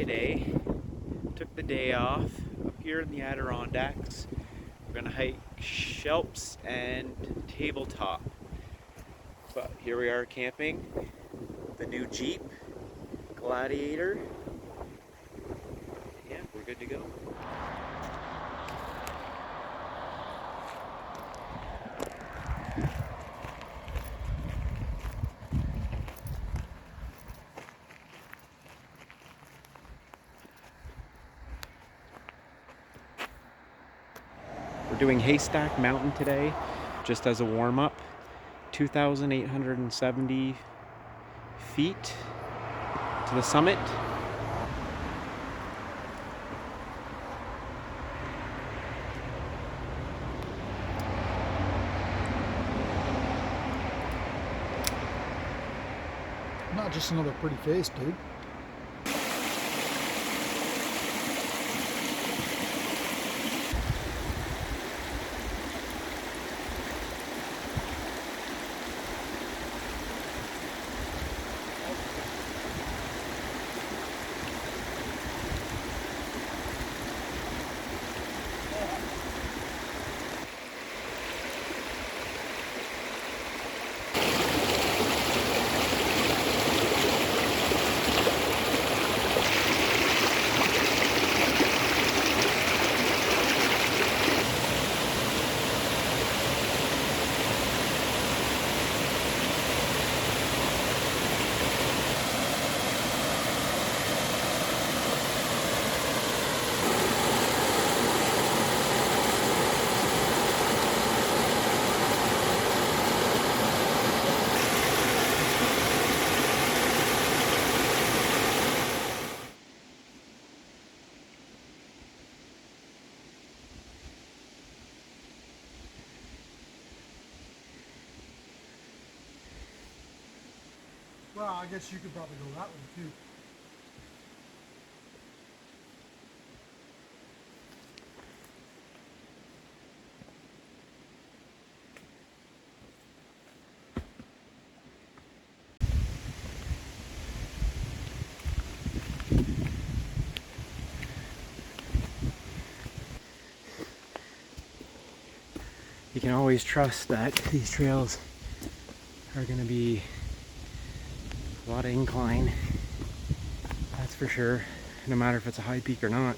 Friday. Took the day off up here in the Adirondacks. We're gonna hike Phelps and Tabletop. But here we are camping. The new Jeep Gladiator. Yeah, we're good to go. We're doing Haystack Mountain today, just as a warm-up. 2,870 feet to the summit. Not just another pretty face, dude. Well, I guess you could probably go that way too. You can always trust that these trails are going to be a lot of incline. That's for sure, no matter if it's a high peak or not.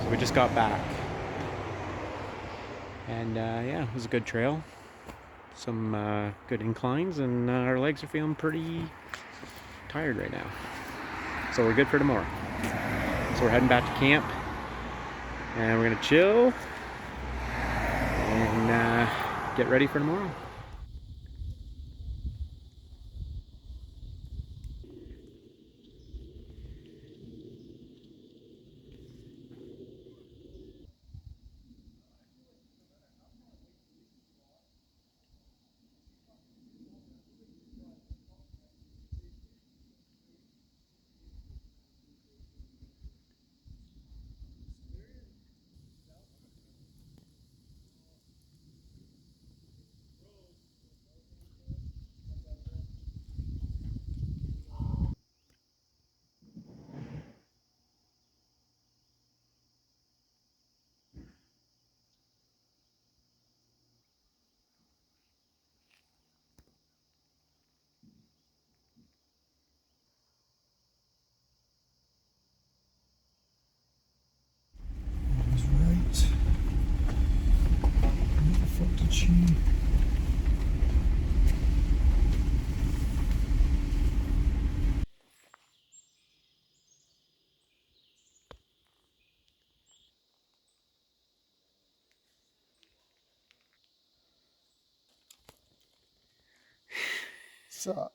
So we just got back. And yeah, it was a good trail. Some good inclines, and our legs are feeling pretty tired right now. So we're good for tomorrow. So we're heading back to camp, and we're gonna chill and get ready for tomorrow. So.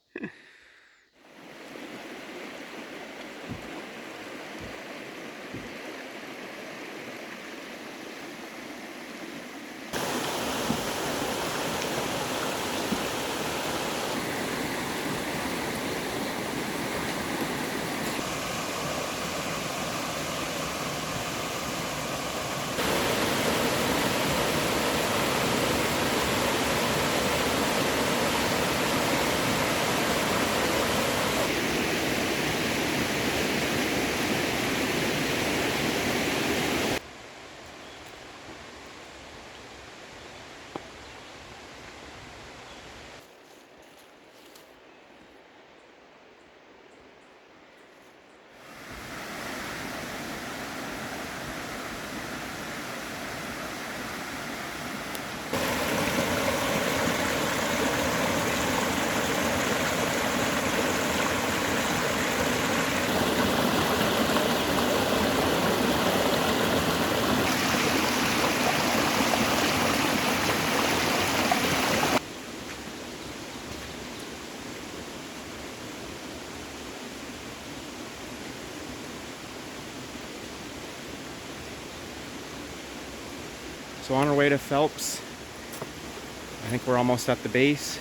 So on our way to Phelps, I think we're almost at the base.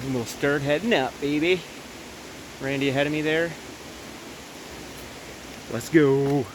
And we'll start heading up, baby. Randy ahead of me there. Let's go.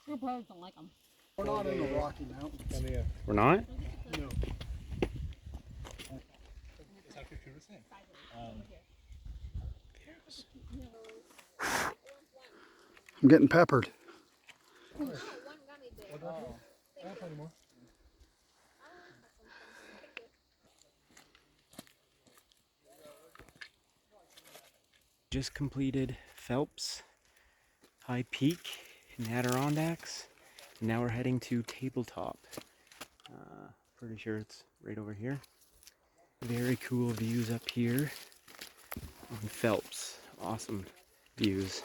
Who probably don't like them? We're not in the Rocky Mountains. We're not? No. I'm getting peppered. Just completed Phelps High Peak in the Adirondacks. And now we're heading to Tabletop. Pretty sure it's right over here. Very cool views up here on Phelps. Awesome views.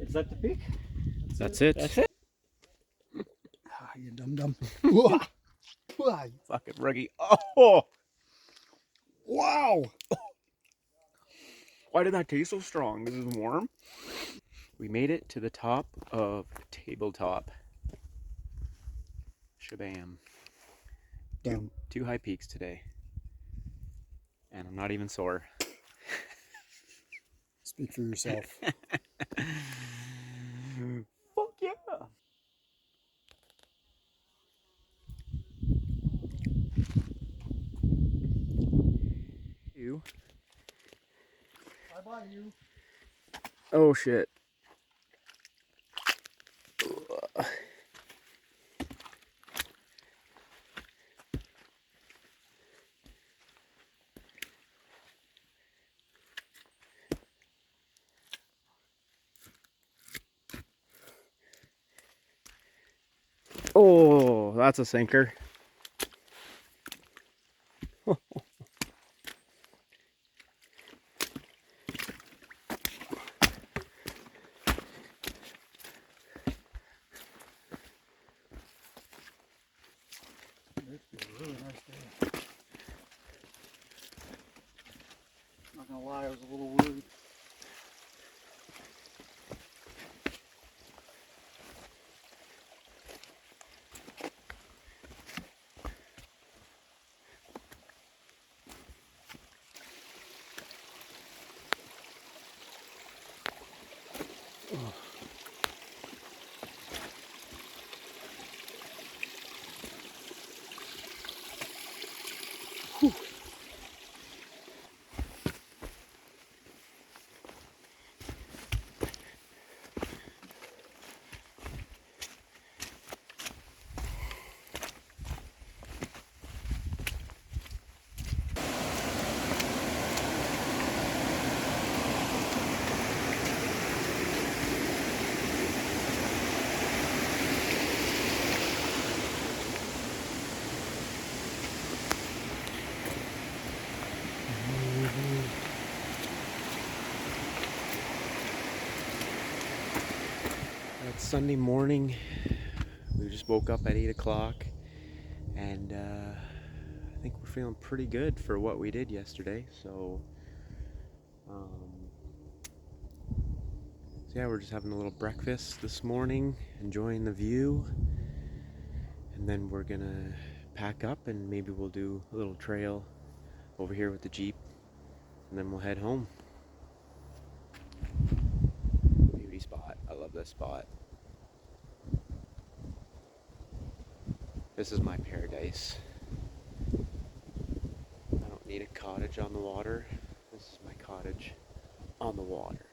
Is that the peak? That's it. That's it. Ah, you dum-dum. Wah! Wah! Fucking ruggy. Oh! Wow! Why did that taste so strong? This is warm. We made it to the top of Tabletop. Shabam. Done. Two high peaks today. And I'm not even sore. Speak for yourself. Fuck yeah! You. Bye-bye, you. Oh shit. Oh, that's a sinker. It's been a really nice day. Not gonna lie, I was a little worried. It's Sunday morning. We just woke up at 8 o'clock and I think we're feeling pretty good for what we did yesterday. So yeah, we're just having a little breakfast this morning, enjoying the view, and then we're gonna pack up and maybe we'll do a little trail over here with the Jeep, and then we'll head home. Beauty spot. I love this spot. This is my paradise. I don't need a cottage on the water. This is my cottage on the water.